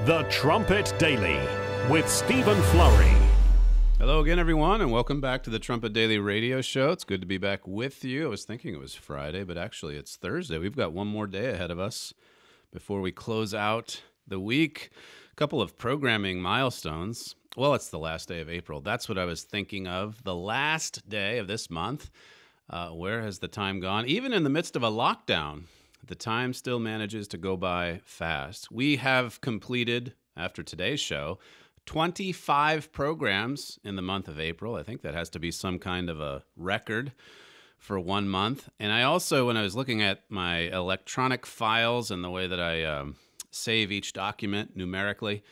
The Trumpet Daily with Stephen Flurry. Hello again, everyone, and welcome back to the Trumpet Daily Radio Show. It's good to be back with you. I was thinking it was Friday, but actually it's Thursday. We've got one more day ahead of us before we close out the week. A couple of programming milestones. Well, it's the last day of April. That's what I was thinking of. The last day of this month. Where has the time gone? Even in the midst of a lockdown, the time still manages to go by fast. We have completed, after today's show, 25 programs in the month of April. I think that has to be some kind of a record for 1 month. And I also, when I was looking at my electronic files and the way that I save each document numerically,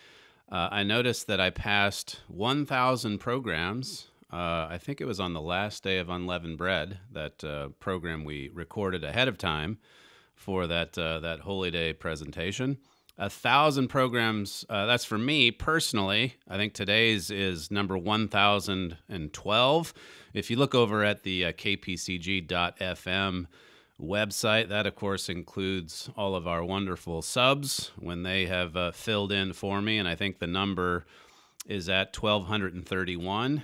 I noticed that I passed 1,000 programs. I think it was on the last day of Unleavened Bread, that program we recorded ahead of time for that Holy Day presentation. 1,000 programs, that's for me personally. I think today's is number 1,012. If you look over at the kpcg.fm website, that of course includes all of our wonderful subs when they have filled in for me, and I think the number is at 1,231,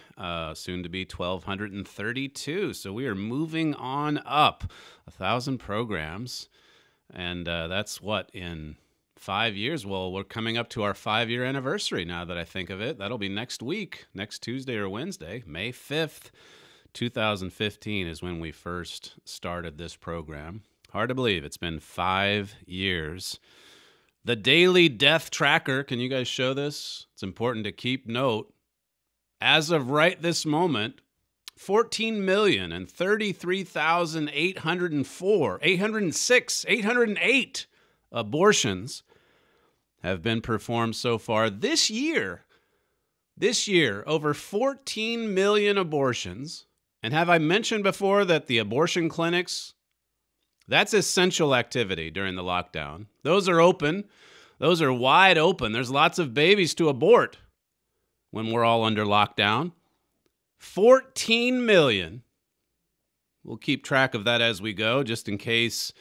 soon to be 1,232. So we are moving on up 1,000 programs, and that's what, in 5 years? Well, we're coming up to our 5-year anniversary now that I think of it. That'll be next week, next Tuesday or Wednesday, May 5th, 2015 is when we first started this program. Hard to believe, it's been 5 years. The daily death tracker, can you guys show this? It's important to keep note. As of right this moment, 808 abortions have been performed so far this year. This year, over 14 million abortions. And have I mentioned before that the abortion clinics, that's essential activity during the lockdown. Those are open. Those are wide open. There's lots of babies to abort when we're all under lockdown. 14 million. We'll keep track of that as we go, just in case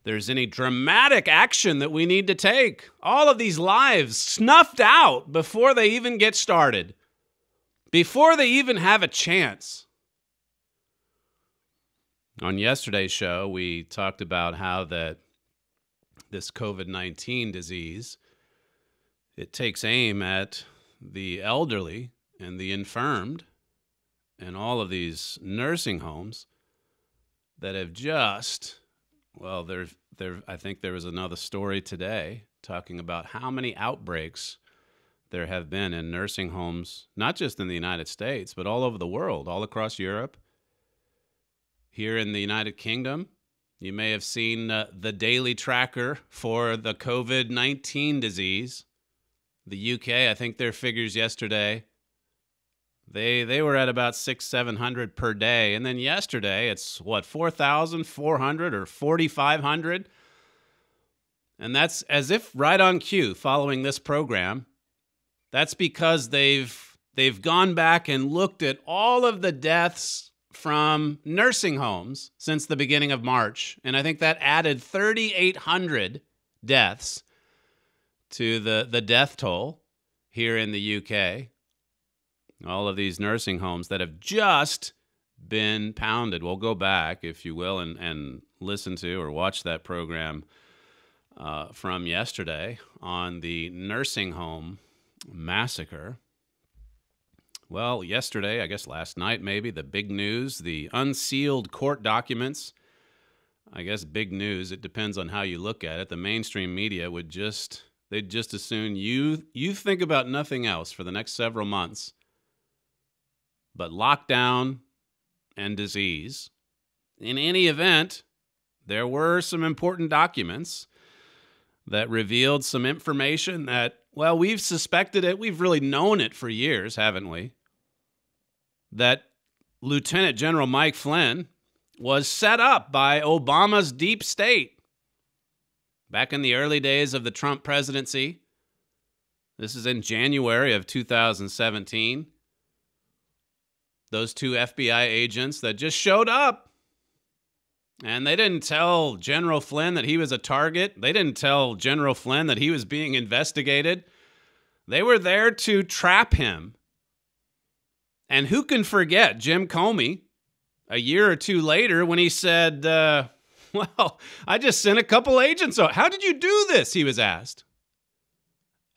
there's any dramatic action that we need to take. All of these lives snuffed out before they even get started, before they even have a chance. On yesterday's show, we talked about how that this COVID-19 disease, it takes aim at the elderly and the infirmed and all of these nursing homes that have just, well, I think there was another story today talking about how many outbreaks there have been in nursing homes, not just in the United States, but all over the world, all across Europe. Here in the United Kingdom, you may have seen the daily tracker for the COVID-19 disease. The UK, I think their figures yesterday, they were at about 600-700 per day. And then yesterday, it's 4,400 or 4,500? And that's as if right on cue following this program. That's because they've gone back and looked at all of the deaths from nursing homes since the beginning of March. And I think that added 3,800 deaths to the death toll here in the UK. All of these nursing homes that have just been pounded. We'll go back, if you will, and listen to or watch that program from yesterday on the nursing home massacre. Well, yesterday, I guess last night maybe, the big news, the unsealed court documents. I guess big news, it depends on how you look at it. The mainstream media they'd just as soon you think about nothing else for the next several months but lockdown and disease. In any event, there were some important documents that revealed some information that, well, we've suspected it. We've really known it for years, haven't we? That Lieutenant General Mike Flynn was set up by Obama's deep state. Back in the early days of the Trump presidency, this is in January of 2017, those two FBI agents that just showed up. And they didn't tell General Flynn that he was a target. They didn't tell General Flynn that he was being investigated. They were there to trap him. And who can forget Jim Comey a year or two later when he said, well, I just sent a couple agents out. How did you do this? He was asked.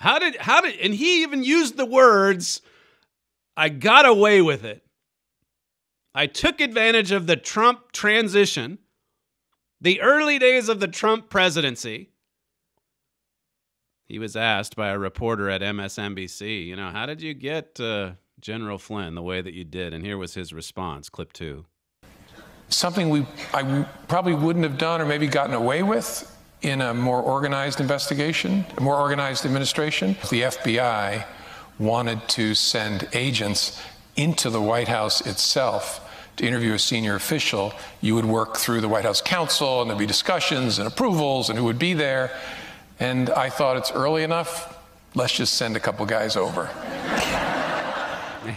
And he even used the words, I got away with it. I took advantage of the Trump transition, the early days of the Trump presidency. He was asked by a reporter at MSNBC, how did you get General Flynn the way that you did? And here was his response, clip 2. Something I probably wouldn't have done or maybe gotten away with in a more organized investigation, a more organized administration. The FBI wanted to send agents into the White House itself to interview a senior official. You would work through the White House counsel, and there'd be discussions and approvals and who would be there. And I thought, it's early enough, let's just send a couple guys over.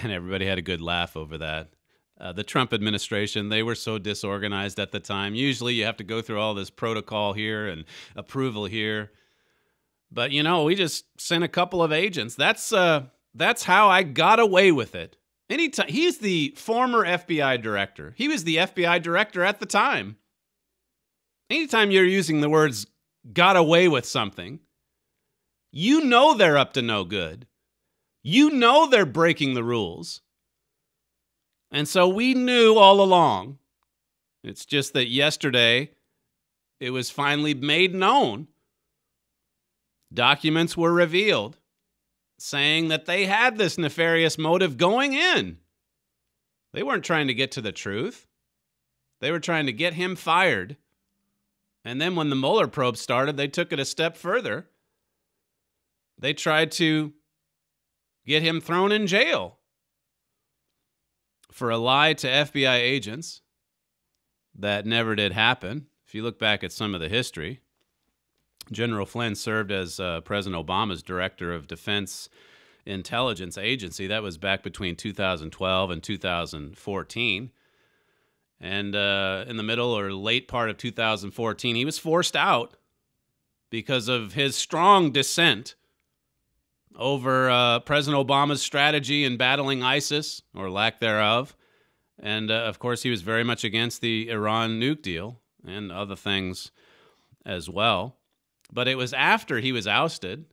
And everybody had a good laugh over that. The Trump administration, they were so disorganized at the time. Usually you have to go through all this protocol here and approval here. But, we just sent a couple of agents. That's how I got away with it. Anytime, he's the former FBI director. He was the FBI director at the time. Anytime you're using the words got away with something, they're up to no good. They're breaking the rules. And so we knew all along. It's just that yesterday it was finally made known. Documents were revealed saying that they had this nefarious motive going in. They weren't trying to get to the truth. They were trying to get him fired. And then when the Mueller probe started, they took it a step further. They tried to get him thrown in jail for a lie to FBI agents. That never did happen. If you look back at some of the history, General Flynn served as President Obama's Director of Defense Intelligence Agency. That was back between 2012 and 2014. And in the middle or late part of 2014, he was forced out because of his strong dissent over President Obama's strategy in battling ISIS, or lack thereof. And, of course, he was very much against the Iran nuke deal and other things as well. But it was after he was ousted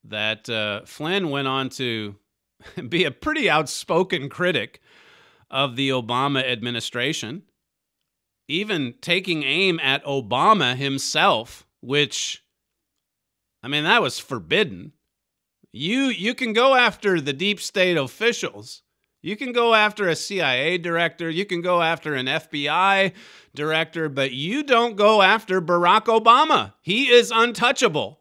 that Flynn went on to be a pretty outspoken critic of the Obama administration, even taking aim at Obama himself, which, that was forbidden. You can go after the deep state officials. You can go after a CIA director. You can go after an FBI director, but you don't go after Barack Obama. He is untouchable.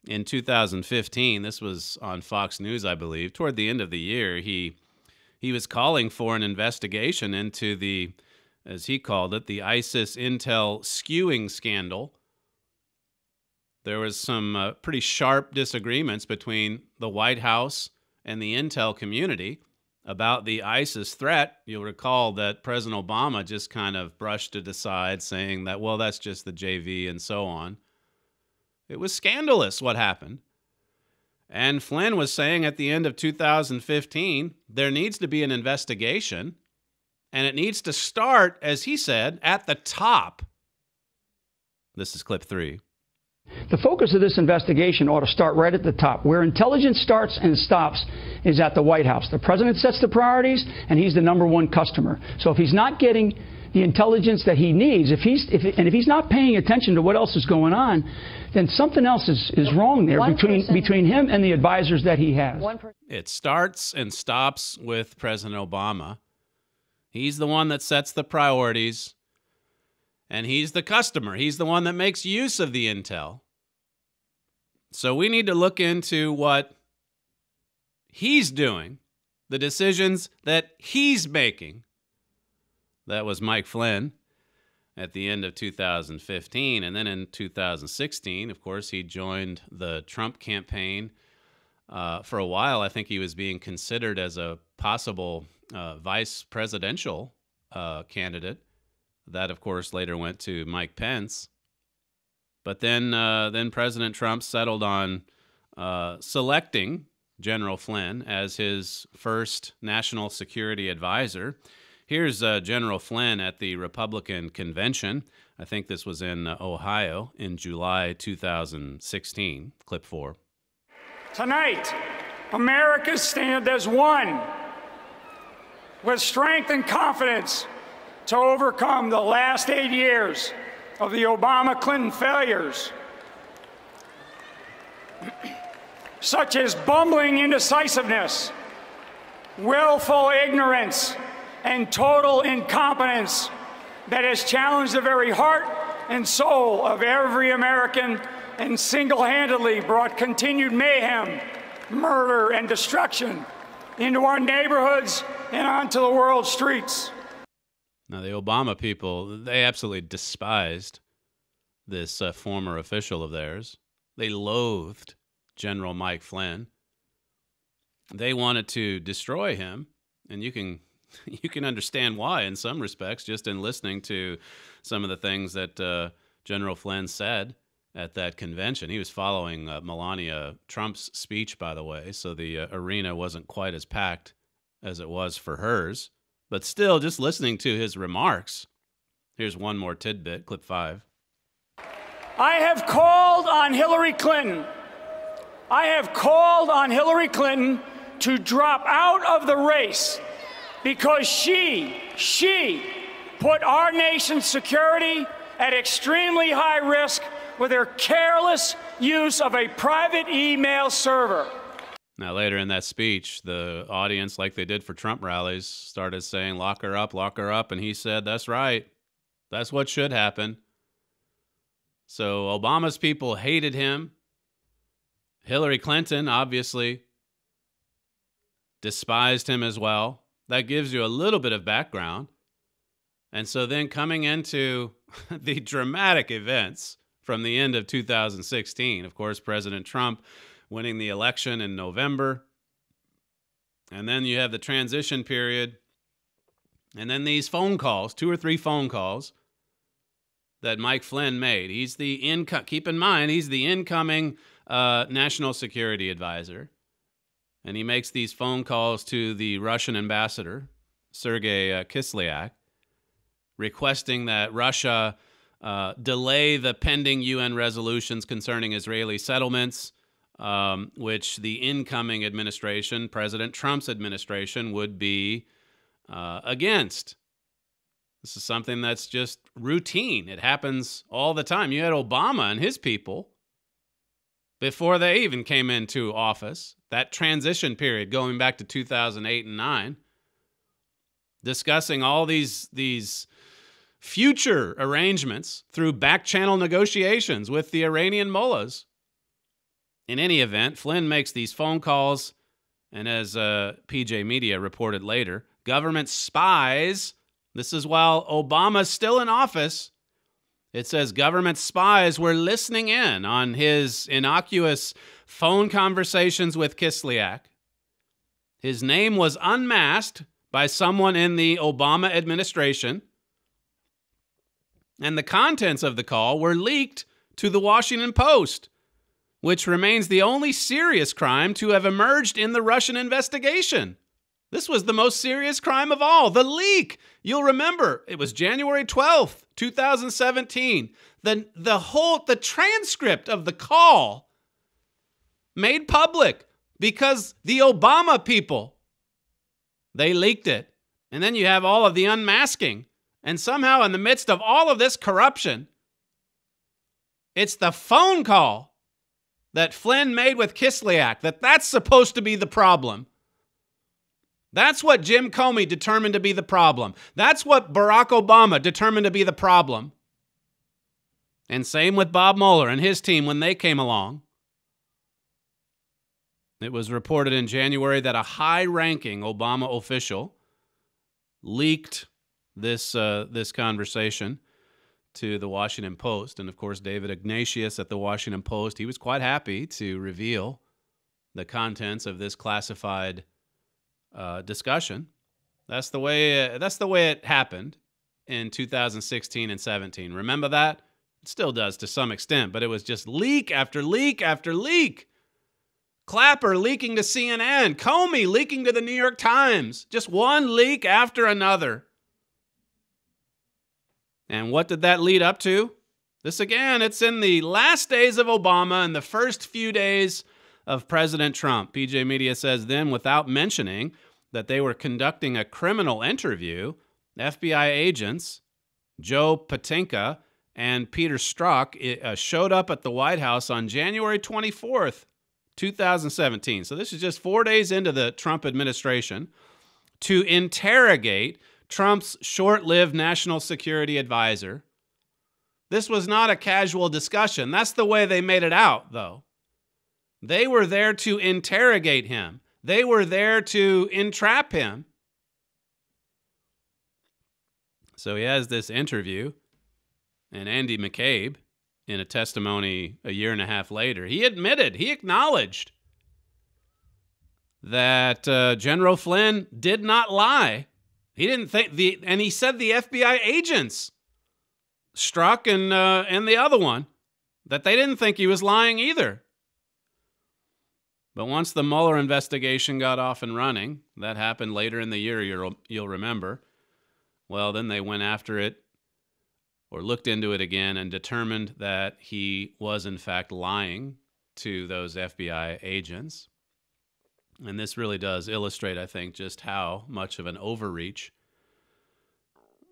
In 2015, this was on Fox News, I believe, toward the end of the year, he was calling for an investigation into the, as he called it, the ISIS intel skewing scandal. There was some pretty sharp disagreements between the White House and the intel community about the ISIS threat. You'll recall that President Obama just kind of brushed it aside, saying that, well, that's just the JV and so on. It was scandalous what happened. And Flynn was saying at the end of 2015, there needs to be an investigation, and it needs to start, as he said, at the top. This is clip 3. The focus of this investigation ought to start right at the top. Where intelligence starts and stops is at the White House. The president sets the priorities, and he's the #1 customer. So if he's not getting the intelligence that he needs, if he's not paying attention to what else is going on, then something else is wrong there between him and the advisors that he has. It starts and stops with President Obama. He's the one that sets the priorities. And he's the customer. He's the one that makes use of the intel. So we need to look into what he's doing, the decisions that he's making. That was Mike Flynn at the end of 2015. And then in 2016, of course, he joined the Trump campaign. For a while, I think he was being considered as a possible vice presidential candidate. That, of course, later went to Mike Pence. But then President Trump settled on selecting General Flynn as his first national security advisor. Here's General Flynn at the Republican convention. I think this was in Ohio in July 2016. Clip 4. Tonight, America stands as one, with strength and confidence to overcome the last 8 years of the Obama-Clinton failures, such as bumbling indecisiveness, willful ignorance, and total incompetence that has challenged the very heart and soul of every American and single-handedly brought continued mayhem, murder, and destruction into our neighborhoods and onto the world's streets. Now, the Obama people, they absolutely despised this former official of theirs. They loathed General Mike Flynn. They wanted to destroy him, and you can understand why in some respects just in listening to some of the things that General Flynn said at that convention. He was following Melania Trump's speech, by the way, so the arena wasn't quite as packed as it was for hers. But still, just listening to his remarks. Here's one more tidbit, clip 5. I have called on Hillary Clinton. I have called on Hillary Clinton to drop out of the race because she put our nation's security at extremely high risk with her careless use of a private email server. Now, later in that speech, the audience, like they did for Trump rallies, started saying, lock her up, and he said, that's right. That's what should happen. So Obama's people hated him. Hillary Clinton, obviously, despised him as well. That gives you a little bit of background. And so then coming into the dramatic events from the end of 2016, of course, President Trump winning the election in November. And then you have the transition period. And then these phone calls, 2 or 3 phone calls that Mike Flynn made. He's the keep in mind, he's the incoming national security advisor. And he makes these phone calls to the Russian ambassador, Sergei Kislyak, requesting that Russia delay the pending UN resolutions concerning Israeli settlements, which the incoming administration, President Trump's administration, would be against. This is something that's just routine. It happens all the time. You had Obama and his people, before they even came into office, that transition period going back to 2008 and 9, discussing all these future arrangements through back-channel negotiations with the Iranian mullahs. In any event, Flynn makes these phone calls, and as PJ Media reported later, government spies, this is while Obama's still in office, it says government spies were listening in on his innocuous phone conversations with Kislyak. His name was unmasked by someone in the Obama administration, and the contents of the call were leaked to the Washington Post, which remains the only serious crime to have emerged in the Russian investigation. This was the most serious crime of all, the leak. You'll remember, it was January 12th, 2017. The transcript of the call made public because the Obama people, they leaked it. And then you have all of the unmasking. And somehow in the midst of all of this corruption, it's the phone call that Flynn made with Kislyak that's supposed to be the problem. That's what Jim Comey determined to be the problem. That's what Barack Obama determined to be the problem. And same with Bob Mueller and his team when they came along. It was reported in January that a high-ranking Obama official leaked this conversation to the Washington Post. And, of course, David Ignatius at the Washington Post, he was quite happy to reveal the contents of this classified discussion. That's the way it happened in 2016 and 17. Remember that? It still does to some extent, but it was just leak after leak after leak. Clapper leaking to CNN. Comey leaking to the New York Times. Just one leak after another. And what did that lead up to? This again, it's in the last days of Obama and the first few days of President Trump. PJ Media says then, without mentioning that they were conducting a criminal interview, FBI agents Joe Patinka and Peter Strzok showed up at the White House on January 24th, 2017. So this is just 4 days into the Trump administration to interrogate Trump's short-lived national security advisor. This was not a casual discussion. That's the way they made it out, though. They were there to interrogate him. They were there to entrap him. So he has this interview, and Andy McCabe, in a testimony a year and a half later, he admitted, he acknowledged that General Flynn did not lie. He didn't think and he said the FBI agents, Strzok and the other one, that they didn't think he was lying either. But once the Mueller investigation got off and running, that happened later in the year, you'll remember. Well, then they went after it or looked into it again and determined that he was in fact lying to those FBI agents. And this really does illustrate, I think, just how much of an overreach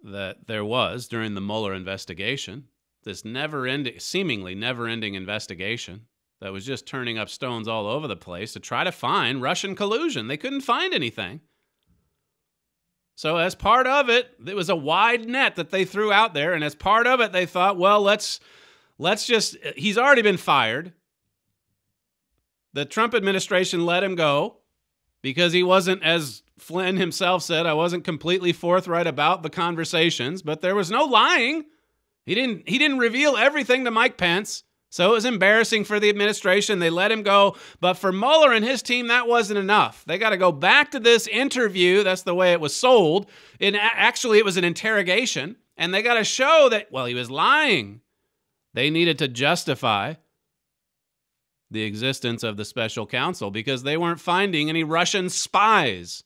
that there was during the Mueller investigation, this seemingly never-ending investigation that was just turning up stones all over the place to try to find Russian collusion. They couldn't find anything. So as part of it, it was a wide net that they threw out there, and as part of it, they thought, well, let's just, he's already been fired. The Trump administration let him go because he wasn't, as Flynn himself said, I wasn't completely forthright about the conversations, but there was no lying. He didn't reveal everything to Mike Pence, so it was embarrassing for the administration. They let him go, but for Mueller and his team, that wasn't enough. They got to go back to this interview. That's the way it was sold. Actually, it was an interrogation, and they got to show that, well, he was lying. They needed to justify the existence of the special counsel because they weren't finding any Russian spies.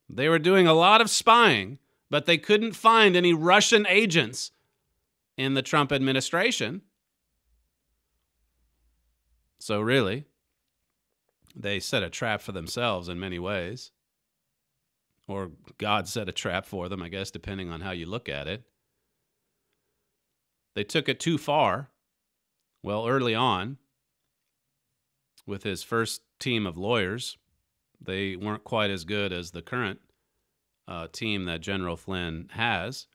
They were doing a lot of spying, but they couldn't find any Russian agents in the Trump administration. So really, they set a trap for themselves in many ways. Or God set a trap for them, I guess, depending on how you look at it. They took it too far. Well, early on, with his first team of lawyers, they weren't quite as good as the current team that General Flynn has.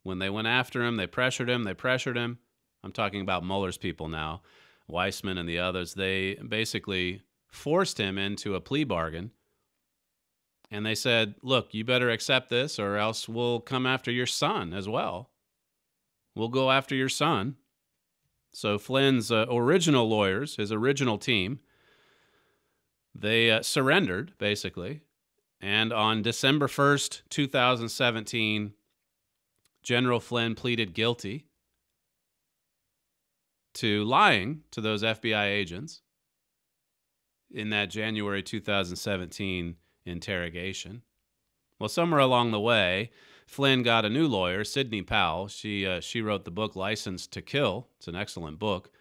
When they went after him, they pressured him. I'm talking about Mueller's people now, Weissman and the others. They basically forced him into a plea bargain. And they said, look, you better accept this or else we'll come after your son as well. We'll go after your son. So Flynn's original lawyers, his original team, they surrendered, basically. And on December 1st, 2017, General Flynn pleaded guilty to lying to those FBI agents in that January 2017 interrogation. Well, somewhere along the way, Flynn got a new lawyer, Sidney Powell. She wrote the book License to Kill. It's an excellent book,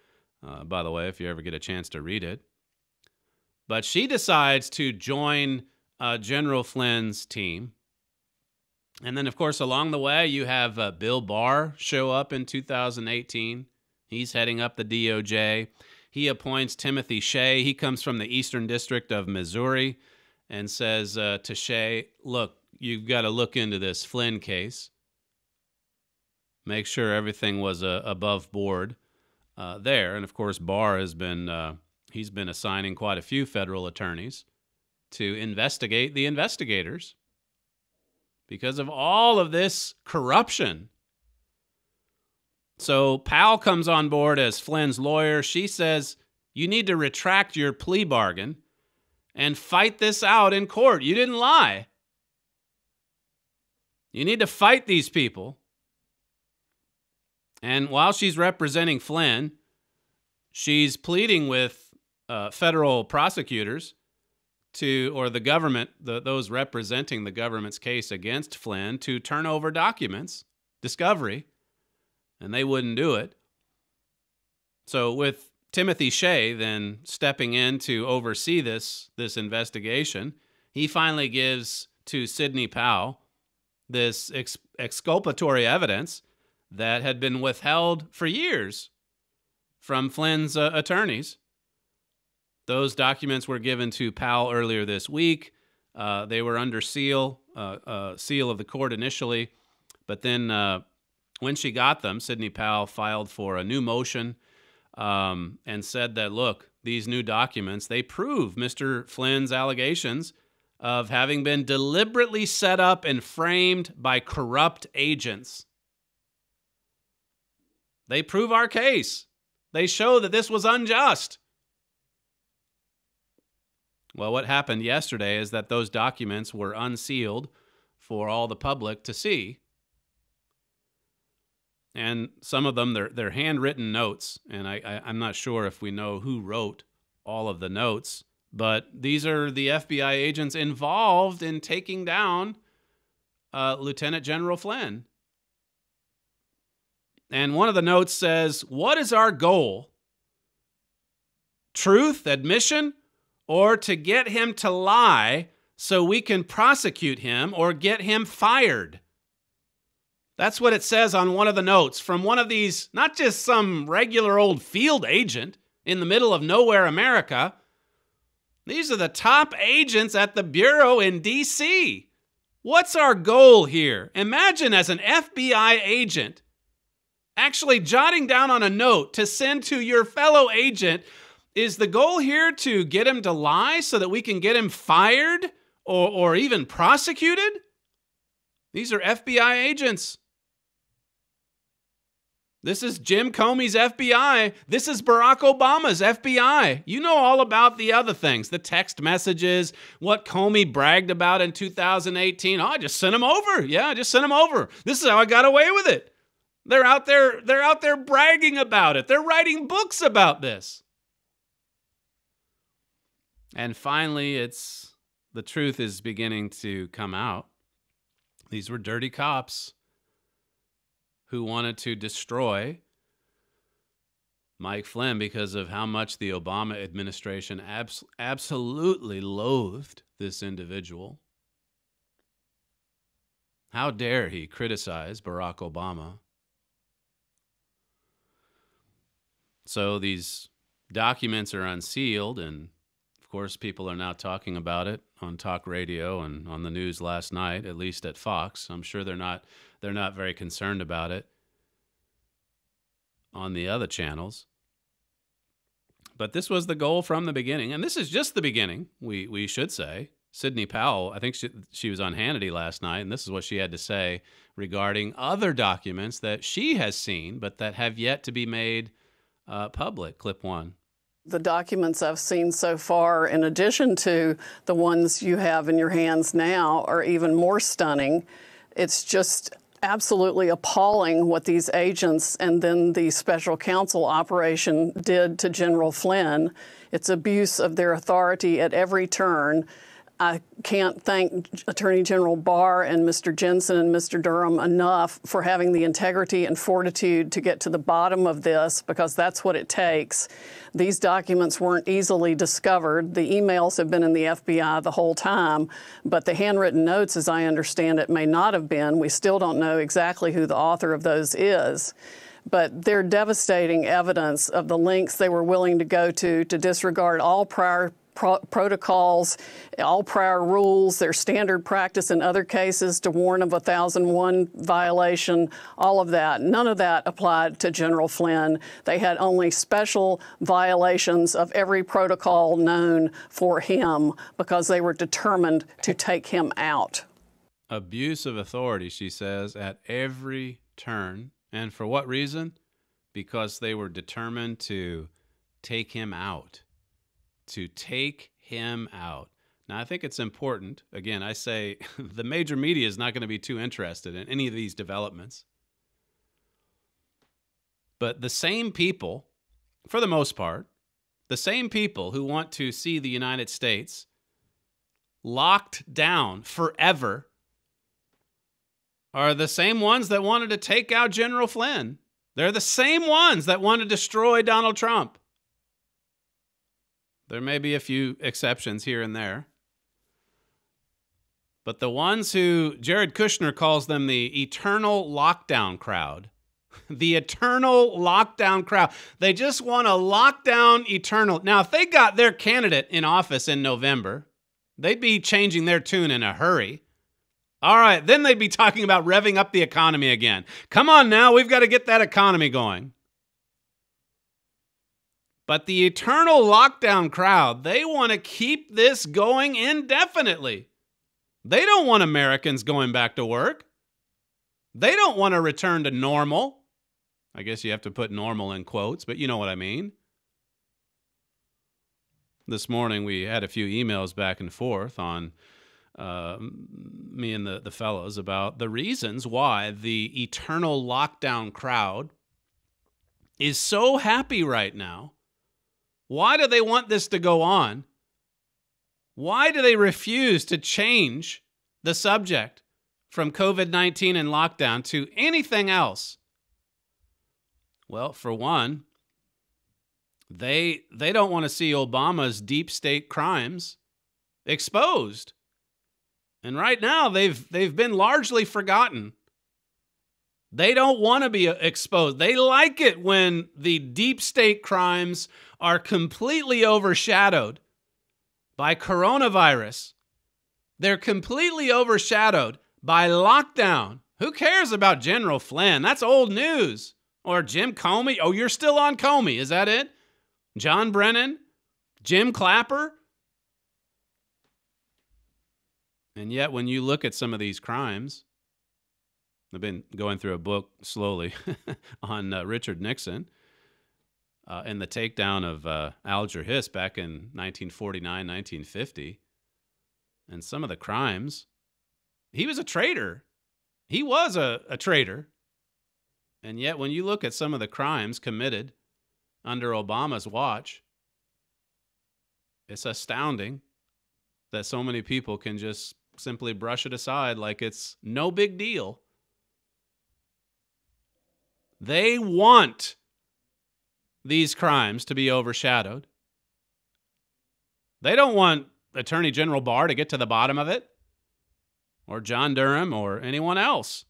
by the way, if you ever get a chance to read it. But she decides to join General Flynn's team. And then, of course, along the way, you have Bill Barr show up in 2018. He's heading up the DOJ. He appoints Timothy Shea. He comes from the Eastern District of Missouri and says to Shea, look, you've got to look into this Flynn case. Make sure everything was above board there. And, of course, Barr has been he's been assigning quite a few federal attorneys to investigate the investigators because of all of this corruption. So Powell comes on board as Flynn's lawyer. She says, you need to retract your plea bargain and fight this out in court. You didn't lie. You need to fight these people. And while she's representing Flynn, she's pleading with federal prosecutors or the government, those representing the government's case against Flynn, to turn over documents, discovery, and they wouldn't do it. So with Timothy Shea then stepping in to oversee this investigation, he finally gives to Sidney Powell this exculpatory evidence that had been withheld for years from Flynn's attorneys. Those documents were given to Powell earlier this week. They were under seal of the court initially, but then when she got them, Sidney Powell filed for a new motion and said that, look, these new documents, they prove Mr. Flynn's allegations of having been deliberately set up and framed by corrupt agents. They prove our case. They show that this was unjust. Well, what happened yesterday is that those documents were unsealed for all the public to see. And some of them, they're handwritten notes, and I'm not sure if we know who wrote all of the notes, but these are the FBI agents involved in taking down Lieutenant General Flynn. And one of the notes says, "What is our goal? Truth, admission, or to get him to lie so we can prosecute him or get him fired?" That's what it says on one of the notes from one of these, not just some regular old field agent in the middle of nowhere, America. These are the top agents at the Bureau in D.C. What's our goal here? Imagine as an FBI agent actually jotting down on a note to send to your fellow agent, is the goal here to get him to lie so that we can get him fired or even prosecuted? These are FBI agents. This is Jim Comey's FBI. This is Barack Obama's FBI. You know all about the other things, the text messages, what Comey bragged about in 2018. Oh, I just sent him over. Yeah, I just sent him over. This is how I got away with it. They're out there bragging about it. They're writing books about this. And finally, the truth is beginning to come out. These were dirty cops who wanted to destroy Mike Flynn because of how much the Obama administration absolutely loathed this individual. How dare he criticize Barack Obama? So these documents are unsealed, and of course people are now talking about it on talk radio and on the news last night, at least at Fox. I'm sure they're not very concerned about it on the other channels. But this was the goal from the beginning, and this is just the beginning, we should say. Sidney Powell, I think she was on Hannity last night, and this is what she had to say regarding other documents that she has seen but that have yet to be made public. Clip 1. The documents I've seen so far, in addition to the ones you have in your hands now, are even more stunning. It's just absolutely appalling what these agents and then the special counsel operation did to General Flynn. It's abuse of their authority at every turn. I can't thank Attorney General Barr and Mr. Jensen and Mr. Durham enough for having the integrity and fortitude to get to the bottom of this, because that's what it takes. These documents weren't easily discovered. The emails have been in the FBI the whole time, but the handwritten notes, as I understand it, may not have been. We still don't know exactly who the author of those is. But they're devastating evidence of the lengths they were willing to go to disregard all prior protocols, all prior rules, their standard practice in other cases to warn of a 1001 violation, all of that. None of that applied to General Flynn. They had only special violations of every protocol known for him because they were determined to take him out. Abuse of authority, she says, at every turn. And for what reason? Because they were determined to take him out. To take him out. Now, I think it's important. Again, I say the major media is not going to be too interested in any of these developments. But the same people, for the most part, the same people who want to see the United States locked down forever are the same ones that wanted to take out General Flynn. They're the same ones that want to destroy Donald Trump. There may be a few exceptions here and there. But the ones who, Jared Kushner calls them the eternal lockdown crowd. The eternal lockdown crowd. They just want to lock down eternal. Now, if they got their candidate in office in November, they'd be changing their tune in a hurry. All right, then they'd be talking about revving up the economy again. Come on now, we've got to get that economy going. But the eternal lockdown crowd, they want to keep this going indefinitely. They don't want Americans going back to work. They don't want to return to normal. I guess you have to put normal in quotes, but you know what I mean. This morning we had a few emails back and forth on me and the fellows about the reasons why the eternal lockdown crowd is so happy right now. Why do they want this to go on? Why do they refuse to change the subject from COVID-19 and lockdown to anything else? Well, for one, they don't want to see Obama's deep state crimes exposed. And right now, they've been largely forgotten. They don't want to be exposed. They like it when the deep state crimes are completely overshadowed by coronavirus. They're completely overshadowed by lockdown. Who cares about General Flynn? That's old news. Or Jim Comey. Oh, you're still on Comey. Is that it? John Brennan? Jim Clapper? And yet, when you look at some of these crimes, I've been going through a book slowly on Richard Nixon and the takedown of Alger Hiss back in 1949, 1950. And some of the crimes, he was a traitor. He was a traitor. And yet, when you look at some of the crimes committed under Obama's watch, it's astounding that so many people can just simply brush it aside like it's no big deal. They want these crimes to be overshadowed. They don't want Attorney General Barr to get to the bottom of it, or John Durham, or anyone else.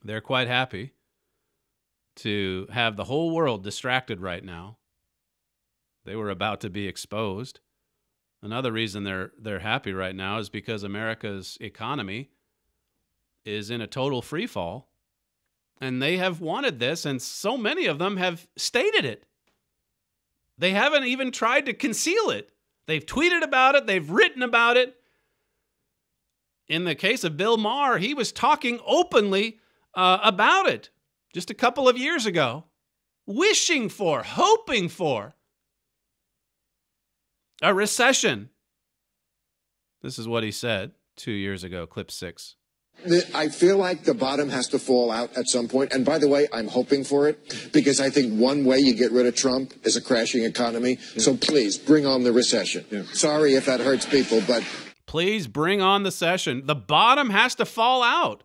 They're quite happy to have the whole world distracted right now. They were about to be exposed. Another reason they're happy right now is because America's economy is in a total free fall. And they have wanted this, and so many of them have stated it. They haven't even tried to conceal it. They've tweeted about it. They've written about it. In the case of Bill Maher, he was talking openly about it just a couple of years ago, wishing for, hoping for a recession. This is what he said 2 years ago, clip 6. I feel like the bottom has to fall out at some point. And by the way, I'm hoping for it because I think one way you get rid of Trump is a crashing economy. Yeah. So please bring on the recession. Yeah. Sorry if that hurts people, but please bring on the recession. The bottom has to fall out,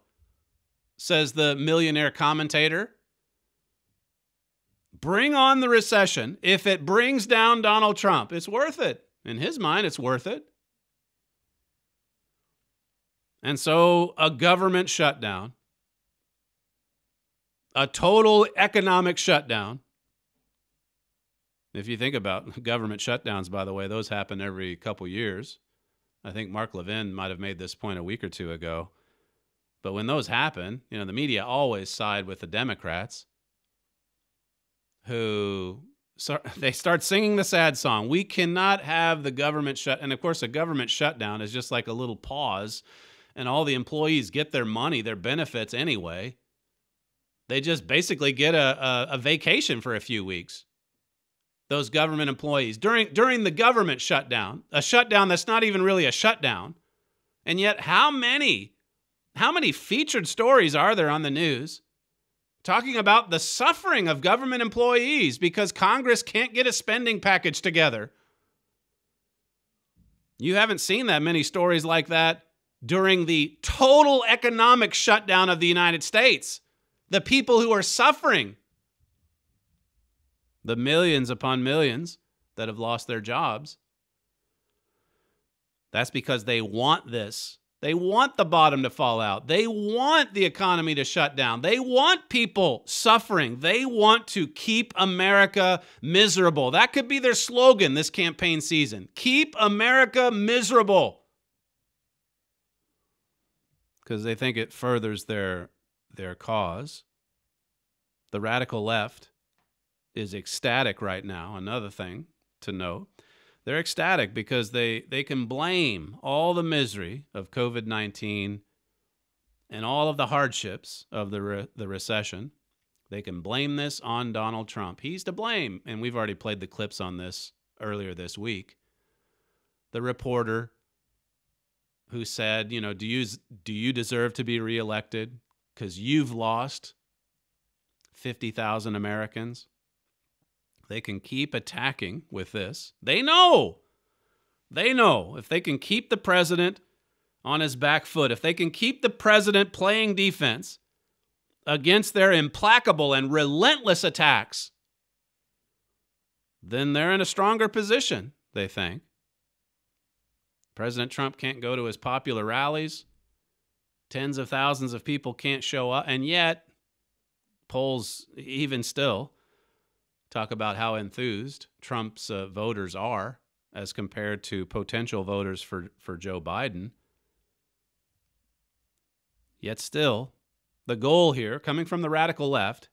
says the millionaire commentator. Bring on the recession. If it brings down Donald Trump, it's worth it. In his mind, it's worth it. And so a government shutdown, a total economic shutdown. If you think about government shutdowns, by the way, those happen every couple years. I think Mark Levin might have made this point a week or two ago. But when those happen, you know, the media always side with the Democrats who they start singing the sad song. We cannot have the government shut. And of course, a government shutdown is just like a little pause. And all the employees get their money, their benefits anyway. They just basically get a vacation for a few weeks. Those government employees during the government shutdown, a shutdown that's not even really a shutdown. And yet how many featured stories are there on the news talking about the suffering of government employees because Congress can't get a spending package together. You haven't seen that many stories like that during the total economic shutdown of the United States. The people who are suffering, the millions upon millions that have lost their jobs, that's because they want this. They want the bottom to fall out. They want the economy to shut down. They want people suffering. They want to keep America miserable. That could be their slogan this campaign season. Keep America miserable. Because they think it furthers their cause. The radical left is ecstatic right now. Another thing to note. They're ecstatic because they can blame all the misery of COVID-19 and all of the hardships of the recession. They can blame this on Donald Trump. He's to blame. And we've already played the clips on this earlier this week. The reporter who said, you know, do you deserve to be reelected because you've lost 50,000 Americans? They can keep attacking with this. They know if they can keep the president on his back foot, if they can keep the president playing defense against their implacable and relentless attacks, then they're in a stronger position, they think. President Trump can't go to his popular rallies. Tens of thousands of people can't show up. And yet, polls, even still, talk about how enthused Trump's voters are as compared to potential voters for Joe Biden. Yet still, the goal here, coming from the radical left,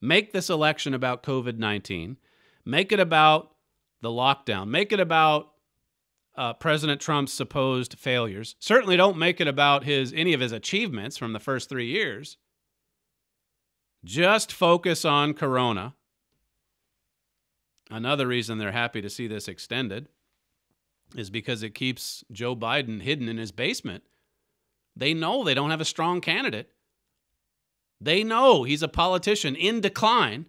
make this election about COVID-19, make it about the lockdown, make it about President Trump's supposed failures. Certainly don't make it about any of his achievements from the first 3 years. Just focus on Corona. Another reason they're happy to see this extended is because it keeps Joe Biden hidden in his basement. They know they don't have a strong candidate. They know he's a politician in decline.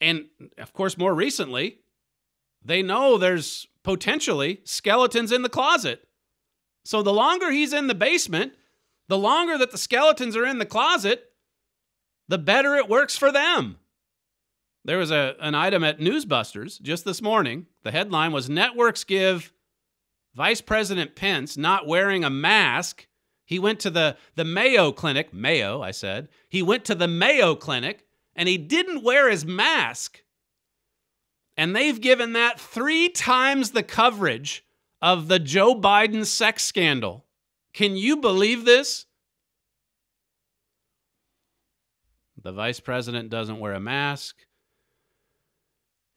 And, of course, more recently, they know there's potentially skeletons in the closet. So the longer he's in the basement, the longer that the skeletons are in the closet, the better it works for them. There was an item at Newsbusters just this morning. The headline was, networks give Vice President Pence not wearing a mask. He went to the Mayo Clinic. Mayo, I said. He went to the Mayo Clinic, and he didn't wear his mask. And they've given that 3 times the coverage of the Joe Biden sex scandal. Can you believe this? The vice president doesn't wear a mask.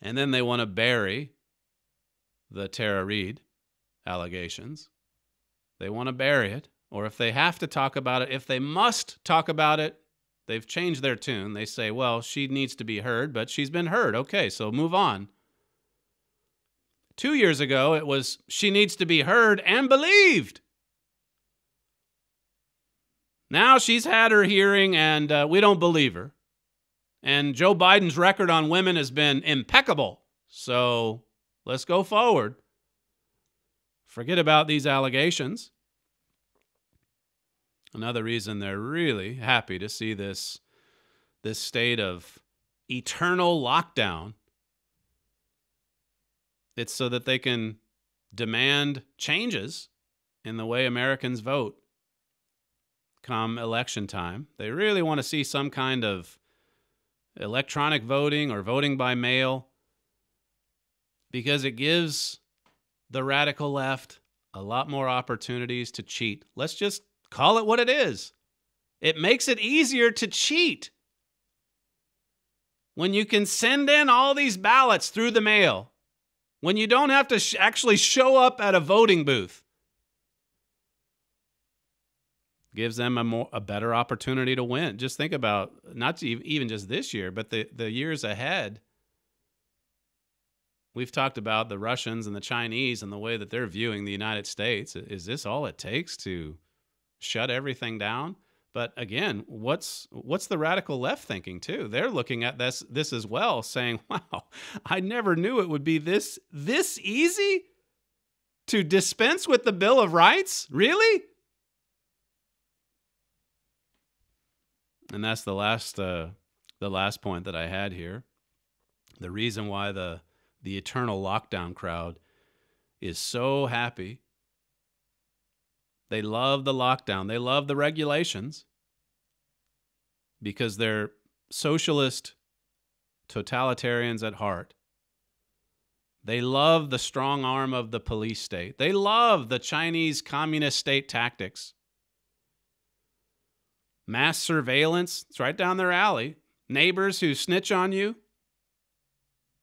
And then they want to bury the Tara Reade allegations. They want to bury it. Or if they have to talk about it, if they must talk about it, they've changed their tune. They say, well, she needs to be heard, but she's been heard. Okay, so move on. 2 years ago, it was, she needs to be heard and believed. Now she's had her hearing, and we don't believe her. And Joe Biden's record on women has been impeccable. So let's go forward. Forget about these allegations. Another reason they're really happy to see this state of eternal lockdown. It's so that they can demand changes in the way Americans vote come election time. They really want to see some kind of electronic voting or voting by mail because it gives the radical left a lot more opportunities to cheat. Let's just call it what it is. It makes it easier to cheat when you can send in all these ballots through the mail, when you don't have to actually show up at a voting booth. Gives them a better opportunity to win. Just think about, not even just this year, but the years ahead. We've talked about the Russians and the Chinese and the way that they're viewing the United States. Is this all it takes to shut everything down? But again, what's the radical left thinking too? They're looking at this as well, saying, "Wow, I never knew it would be this easy to dispense with the Bill of Rights? Really?" And that's the last point that I had here. The reason why the eternal lockdown crowd is so happy. They love the lockdown. They love the regulations because they're socialist totalitarians at heart. They love the strong arm of the police state. They love the Chinese communist state tactics. Mass surveillance, it's right down their alley. Neighbors who snitch on you.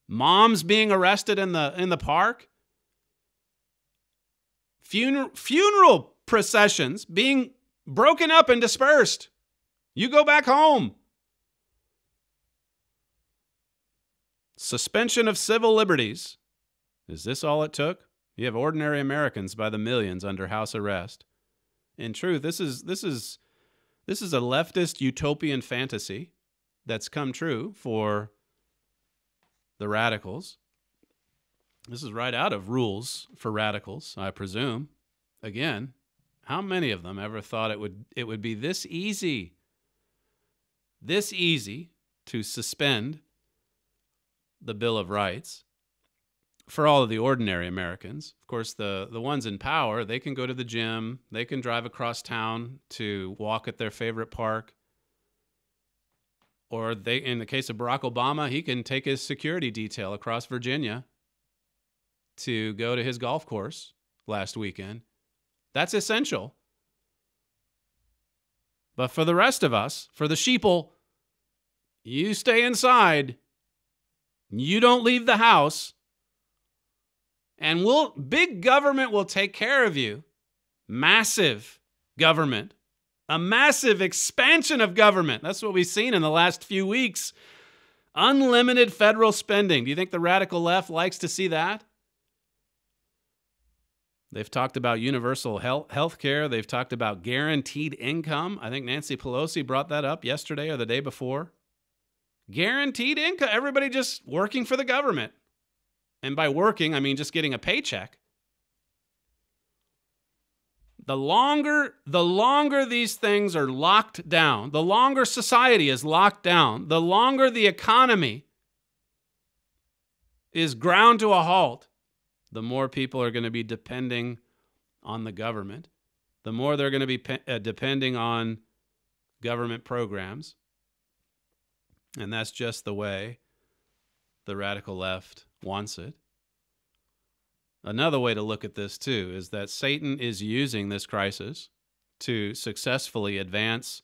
Moms being arrested in the park. Funeral processions being broken up and dispersed. You go back home. Suspension of civil liberties. Is this all it took? You have ordinary Americans by the millions under house arrest. In truth, this is a leftist utopian fantasy that's come true for the radicals. This is right out of Rules for Radicals, I presume. Again, how many of them ever thought it would be this easy to suspend the Bill of Rights for all of the ordinary Americans? Of course, the ones in power, they can go to the gym, they can drive across town to walk at their favorite park, or in the case of Barack Obama, he can take his security detail across Virginia to go to his golf course last weekend. That's essential. But for the rest of us, for the sheeple, you stay inside. You don't leave the house. And big government will take care of you. Massive government. A massive expansion of government. That's what we've seen in the last few weeks. Unlimited federal spending. Do you think the radical left likes to see that? They've talked about universal health care. They've talked about guaranteed income. I think Nancy Pelosi brought that up yesterday or the day before. Guaranteed income. Everybody just working for the government. And by working, I mean just getting a paycheck. The longer these things are locked down, the longer society is locked down, the longer the economy is ground to a halt, the more people are going to be depending on the government, the more they're going to be depending on government programs. And that's just the way the radical left wants it. Another way to look at this, too, is that Satan is using this crisis to successfully advance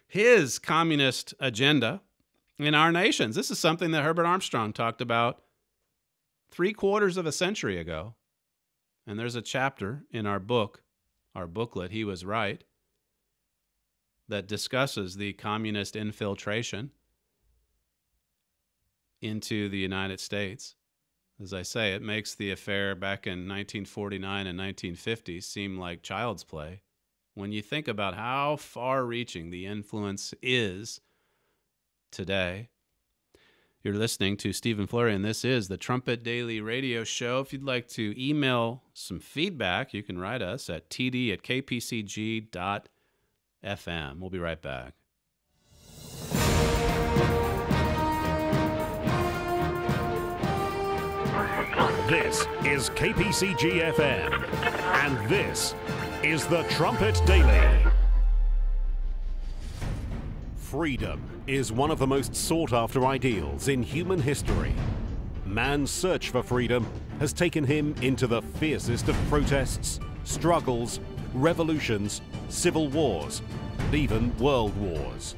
his communist agenda in our nations. This is something that Herbert Armstrong talked about 3/4 of a century ago. And there's a chapter in our booklet, He Was Right, that discusses the communist infiltration into the United States. As I say, it makes the affair back in 1949 and 1950 seem like child's play when you think about how far-reaching the influence is today. You're listening to Stephen Flurry, and this is the Trumpet Daily Radio Show. If you'd like to email some feedback, you can write us at td@kpcg.fm. We'll be right back. This is KPCG-FM, and this is the Trumpet Daily. Freedom is one of the most sought-after ideals in human history. Man's search for freedom has taken him into the fiercest of protests, struggles, revolutions, civil wars, and even world wars.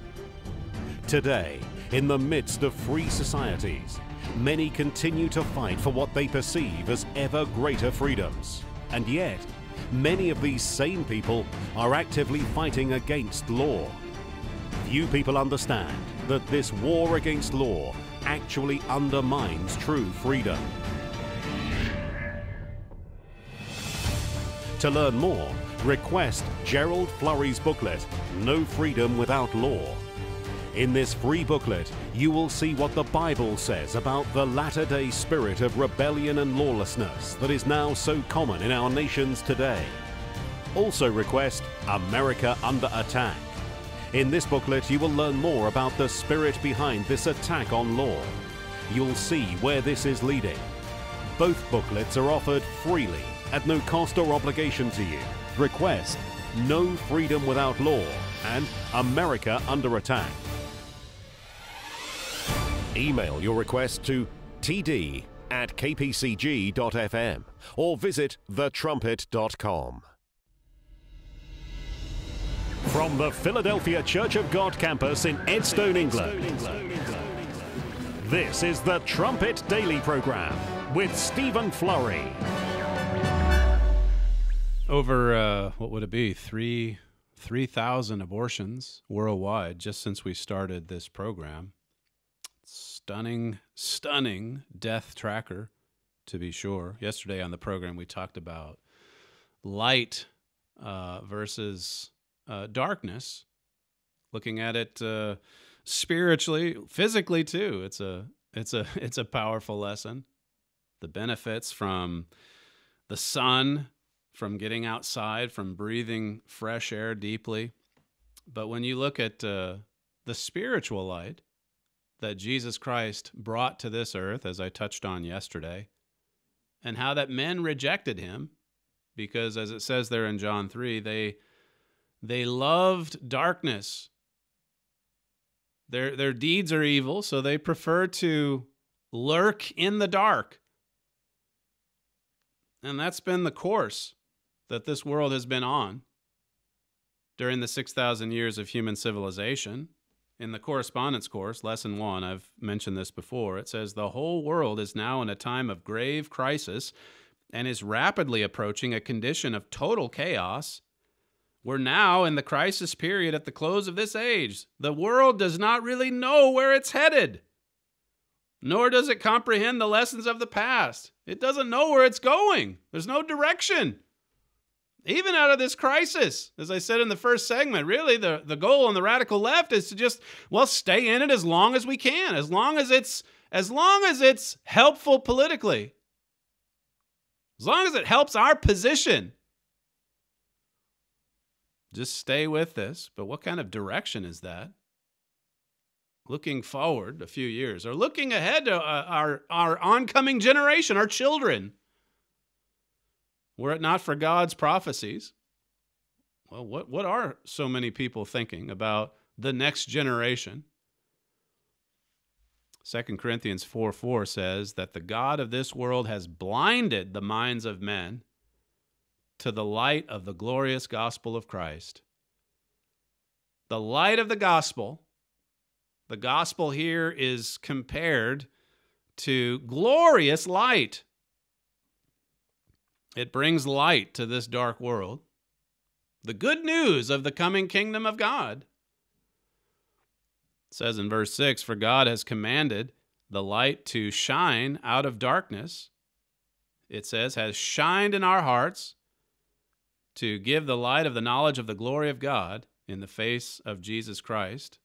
Today, in the midst of free societies, many continue to fight for what they perceive as ever greater freedoms. And yet, many of these same people are actively fighting against law. Few people understand that this war against law actually undermines true freedom. To learn more, request Gerald Flurry's booklet, No Freedom Without Law. In this free booklet, you will see what the Bible says about the latter-day spirit of rebellion and lawlessness that is now so common in our nations today. Also request America Under Attack. In this booklet, you will learn more about the spirit behind this attack on law. You'll see where this is leading. Both booklets are offered freely at no cost or obligation to you. Request No Freedom Without Law and America Under Attack. Email your request to td@kpcg.fm or visit thetrumpet.com. From the Philadelphia Church of God campus in Edstone, England, this is the Trumpet Daily Program with Stephen Flurry. Over, what would it be, 3,000 abortions worldwide just since we started this program. Stunning death tracker, to be sure. Yesterday on the program, we talked about light versus darkness, looking at it spiritually, physically too. It's a powerful lesson. The benefits from the sun, from getting outside, from breathing fresh air deeply. But when you look at the spiritual light that Jesus Christ brought to this earth, as I touched on yesterday, and how that men rejected him, because as it says there in John 3, they loved darkness. Their deeds are evil, so they prefer to lurk in the dark. And that's been the course that this world has been on during the 6,000 years of human civilization. In the correspondence course, lesson 1, I've mentioned this before, it says the whole world is now in a time of grave crisis and is rapidly approaching a condition of total chaos. We're now in the crisis period at the close of this age. The world does not really know where it's headed, nor does it comprehend the lessons of the past. It doesn't know where it's going. There's no direction. Even out of this crisis, as I said in the first segment, really the goal on the radical left is to just, stay in it as long as we can, as long as it's helpful politically, as long as it helps our position. Just stay with this. But what kind of direction is that? Looking forward a few years, or looking ahead to our oncoming generation, our children. Were it not for God's prophecies, well, what are so many people thinking about the next generation? 2 Corinthians 4:4 says that the God of this world has blinded the minds of men to the light of the glorious gospel of Christ. The light of the gospel here is compared to glorious light. It brings light to this dark world. The good news of the coming kingdom of God. It says in verse 6, for God has commanded the light to shine out of darkness. It says, has shined in our hearts to give the light of the knowledge of the glory of God in the face of Jesus Christ.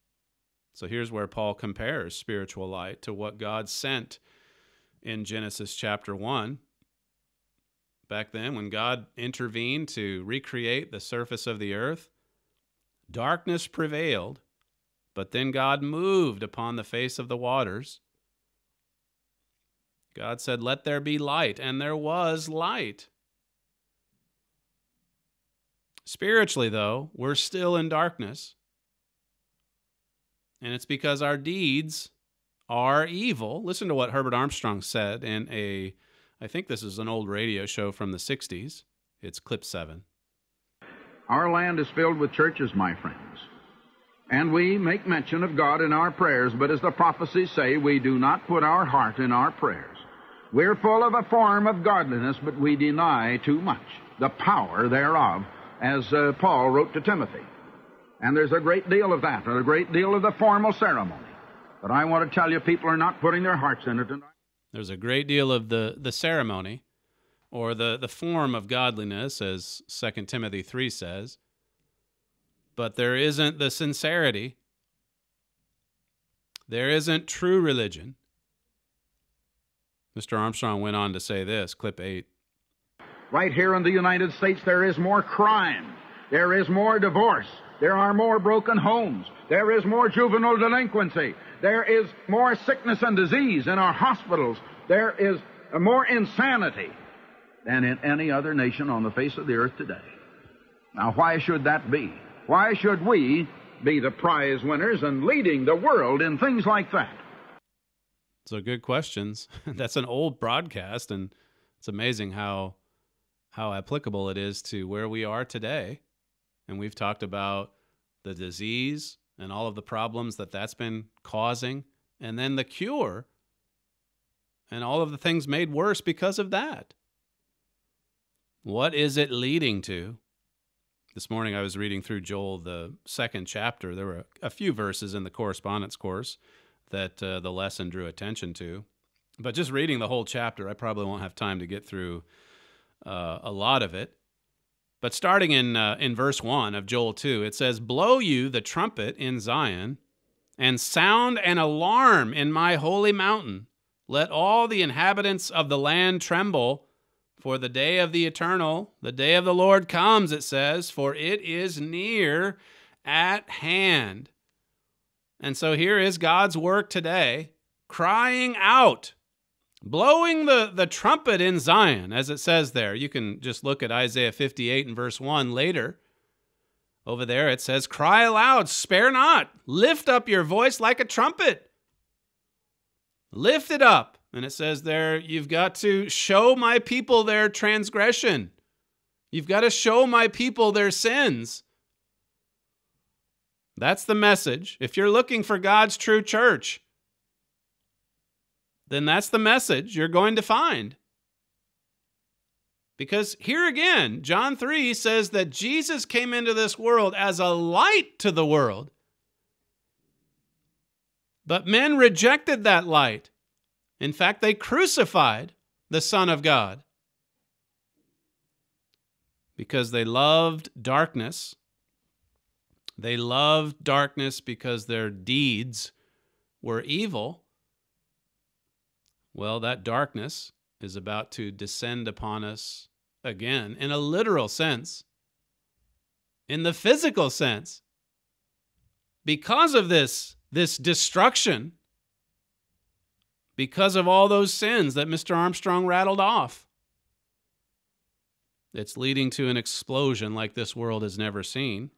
So here's where Paul compares spiritual light to what God sent in Genesis chapter 1. Back then, when God intervened to recreate the surface of the earth, darkness prevailed, but then God moved upon the face of the waters. God said, let there be light, and there was light. Spiritually, though, we're still in darkness. And it's because our deeds are evil. Listen to what Herbert Armstrong said in I think this is an old radio show from the 60s. It's clip 7. Our land is filled with churches, my friends, and we make mention of God in our prayers, but as the prophecies say, we do not put our heart in our prayers. We're full of a form of godliness, but we deny too much, the power thereof, as Paul wrote to Timothy. And there's a great deal of that, and a great deal of the formal ceremony. But I want to tell you, people are not putting their hearts in it tonight. There's a great deal of the ceremony, or the form of godliness, as 2 Timothy 3 says, but there isn't the sincerity. There isn't true religion. Mr. Armstrong went on to say this, clip 8. Right here in the United States, there is more crime. There is more divorce. There are more broken homes. There is more juvenile delinquency. There is more sickness and disease in our hospitals. There is more insanity than in any other nation on the face of the earth today. Now, why should that be? Why should we be the prize winners and leading the world in things like that? So good questions. That's an old broadcast, and it's amazing how applicable it is to where we are today. And we've talked about the disease and all of the problems that that's been causing, and then the cure and all of the things made worse because of that. What is it leading to? This morning I was reading through Joel, the 2nd chapter. There were a few verses in the correspondence course that the lesson drew attention to. But just reading the whole chapter, I probably won't have time to get through a lot of it. But starting in verse 1 of Joel 2, it says, "Blow you the trumpet in Zion, and sound an alarm in my holy mountain. Let all the inhabitants of the land tremble, for the day of the eternal, the day of the Lord comes," it says, "for it is near at hand." And so here is God's work today, crying out, blowing the trumpet in Zion, as it says there. You can just look at Isaiah 58 and verse 1 later. Over there it says, "Cry aloud, spare not, lift up your voice like a trumpet." Lift it up. And it says there, you've got to show my people their transgression. You've got to show my people their sins. That's the message. If you're looking for God's true church, then that's the message you're going to find. Because here again, John 3 says that Jesus came into this world as a light to the world. But men rejected that light. In fact, they crucified the Son of God because they loved darkness. They loved darkness because their deeds were evil. Well, that darkness is about to descend upon us again in a literal sense, in the physical sense, because of this destruction, because of all those sins that Mr. Armstrong rattled off. It's leading to an explosion like this world has never seen.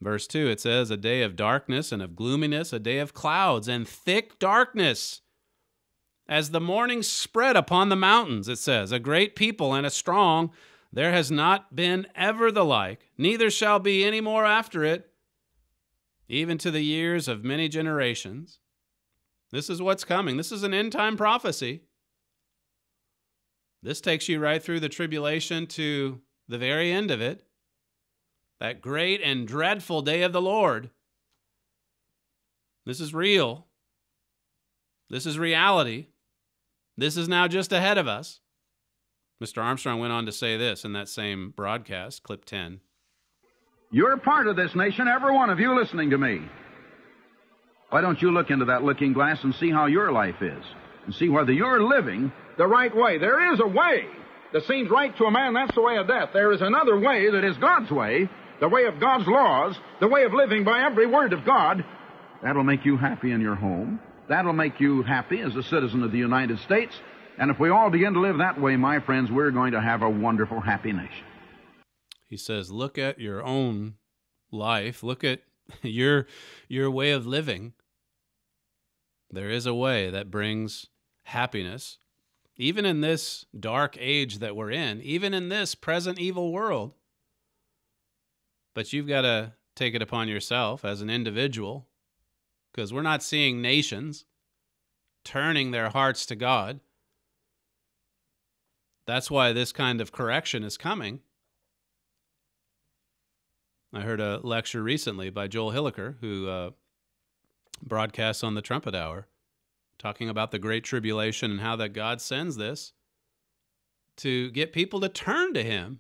Verse 2, it says, "A day of darkness and of gloominess, a day of clouds and thick darkness. As the morning spread upon the mountains," it says, "a great people and a strong, there has not been ever the like, neither shall be any more after it, even to the years of many generations." This is what's coming. This is an end-time prophecy. This takes you right through the tribulation to the very end of it. That great and dreadful day of the Lord. This is real. This is reality. This is now just ahead of us. Mr. Armstrong went on to say this in that same broadcast, clip 10. You're part of this nation, every one of you listening to me. Why don't you look into that looking glass and see how your life is, and see whether you're living the right way? There is a way that seems right to a man. That's the way of death. There is another way that is God's way, the way of God's laws, the way of living by every word of God. That'll make you happy in your home. That'll make you happy as a citizen of the United States. And if we all begin to live that way, my friends, we're going to have a wonderful, happy nation. He says, look at your own life. Look at your way of living. There is a way that brings happiness, even in this dark age that we're in, even in this present evil world. But you've got to take it upon yourself as an individual, because we're not seeing nations turning their hearts to God. That's why this kind of correction is coming. I heard a lecture recently by Joel Hilliker, who broadcasts on the Trumpet Hour, talking about the Great Tribulation and how that God sends this to get people to turn to him,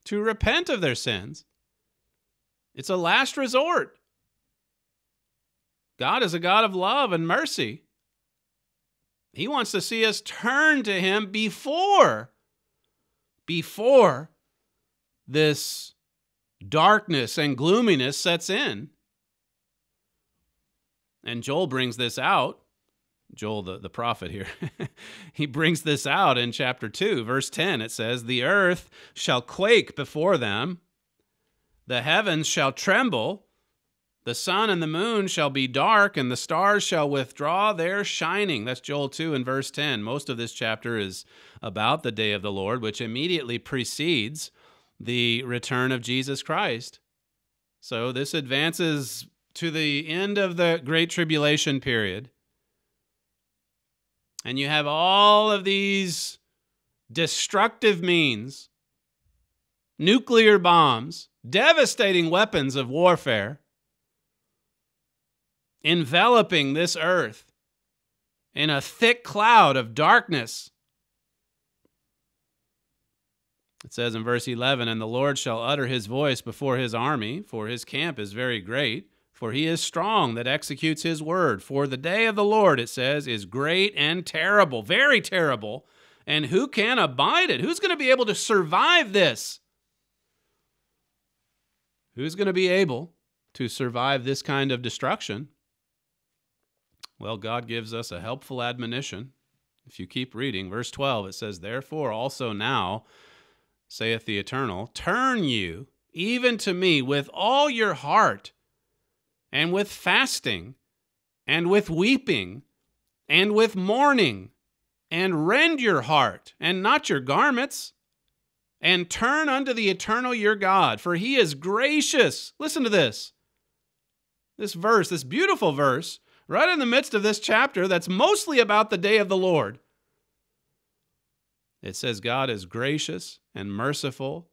to repent of their sins. It's a last resort. God is a God of love and mercy. He wants to see us turn to him before this darkness and gloominess sets in. And Joel brings this out. Joel, the prophet here, he brings this out in chapter 2, verse 10. It says, "The earth shall quake before them, the heavens shall tremble, the sun and the moon shall be dark, and the stars shall withdraw their shining." That's Joel 2 and verse 10. Most of this chapter is about the day of the Lord, which immediately precedes the return of Jesus Christ. So this advances to the end of the Great Tribulation period. And you have all of these destructive means, nuclear bombs, devastating weapons of warfare, enveloping this earth in a thick cloud of darkness. It says in verse 11, "And the Lord shall utter his voice before his army, for his camp is very great. For he is strong that executes his word. For the day of the Lord," it says, "is great and terrible," very terrible. "And who can abide it?" Who's going to be able to survive this? Who's going to be able to survive this kind of destruction? Well, God gives us a helpful admonition. If you keep reading, verse 12, it says, "Therefore also now, saith the Eternal, turn you even to me with all your heart, and with fasting, and with weeping, and with mourning, and rend your heart, and not your garments, and turn unto the Eternal your God, for he is gracious." Listen to this. This verse, this beautiful verse, right in the midst of this chapter that's mostly about the day of the Lord. It says God is gracious and merciful.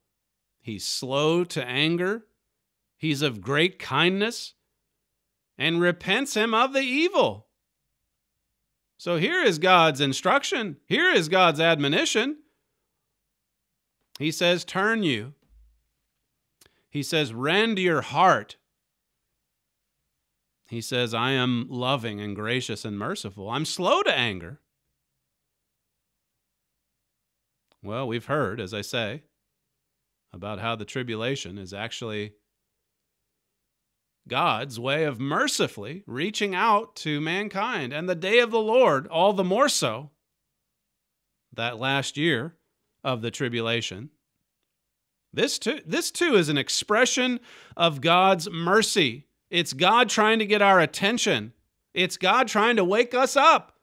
He's slow to anger. He's of great kindness, and repents him of the evil. So here is God's instruction. Here is God's admonition. He says, turn you. He says, rend your heart. He says, I am loving and gracious and merciful. I'm slow to anger. Well, we've heard, as I say, about how the tribulation is actually God's way of mercifully reaching out to mankind. And the day of the Lord, all the more so, that last year of the tribulation. This too is an expression of God's mercy. It's God trying to get our attention. It's God trying to wake us up.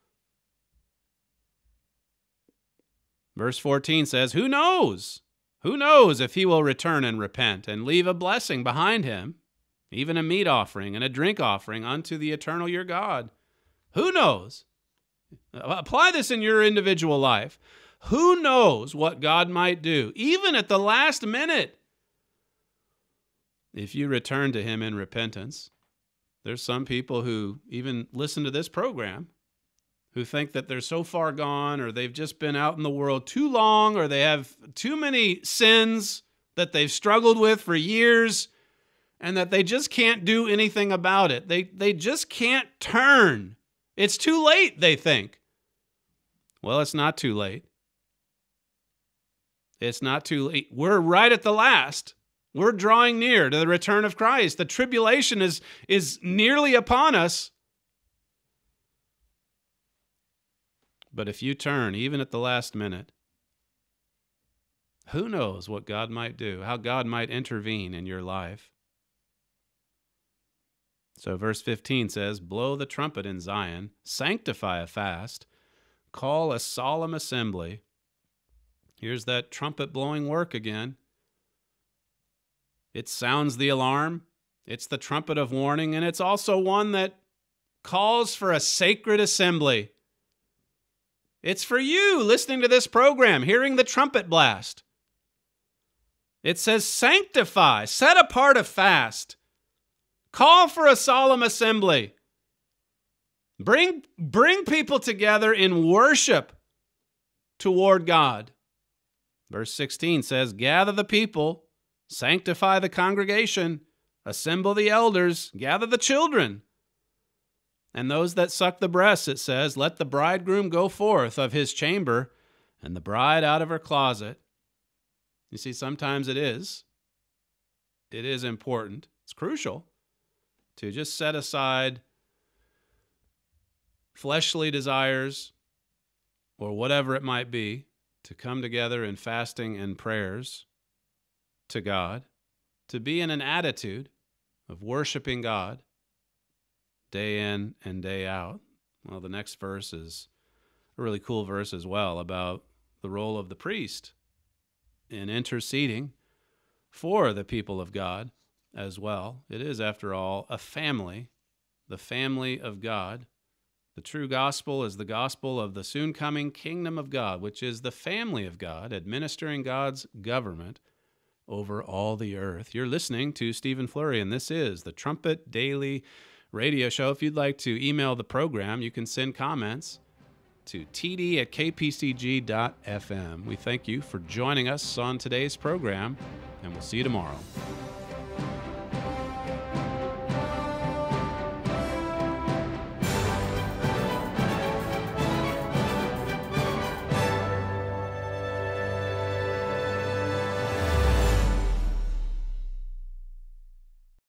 Verse 14 says, who knows? Who knows if he will return and repent and leave a blessing behind him, even a meat offering and a drink offering unto the Eternal your God? Who knows? Apply this in your individual life. Who knows what God might do, even at the last minute, if you return to him in repentance? There's some people who even listen to this program who think that they're so far gone, or they've just been out in the world too long, or they have too many sins that they've struggled with for years, and that they just can't do anything about it. They just can't turn. It's too late, they think. Well, it's not too late. It's not too late. We're right at the last. We're drawing near to the return of Christ. The tribulation is nearly upon us. But if you turn, even at the last minute, who knows what God might do, how God might intervene in your life. So verse 15 says, blow the trumpet in Zion, sanctify a fast, call a solemn assembly. Here's that trumpet blowing work again. It sounds the alarm. It's the trumpet of warning, and it's also one that calls for a sacred assembly. It's for you listening to this program, hearing the trumpet blast. It says sanctify, set apart a fast, call for a solemn assembly. Bring people together in worship toward God. Verse 16 says, gather the people, sanctify the congregation, assemble the elders, gather the children. And those that suck the breasts, it says, let the bridegroom go forth of his chamber and the bride out of her closet. You see, sometimes it is important, it's crucial to just set aside fleshly desires or whatever it might be to come together in fasting and prayers to God, to be in an attitude of worshiping God day in and day out. Well, the next verse is a really cool verse as well about the role of the priest in interceding for the people of God as well. It is, after all, a family, the family of God. The true gospel is the gospel of the soon-coming kingdom of God, which is the family of God, administering God's government over all the earth. You're listening to Stephen Flurry, and this is the Trumpet Daily Radio Show. If you'd like to email the program, you can send comments to td@kpcg.fm. We thank you for joining us on today's program, and we'll see you tomorrow.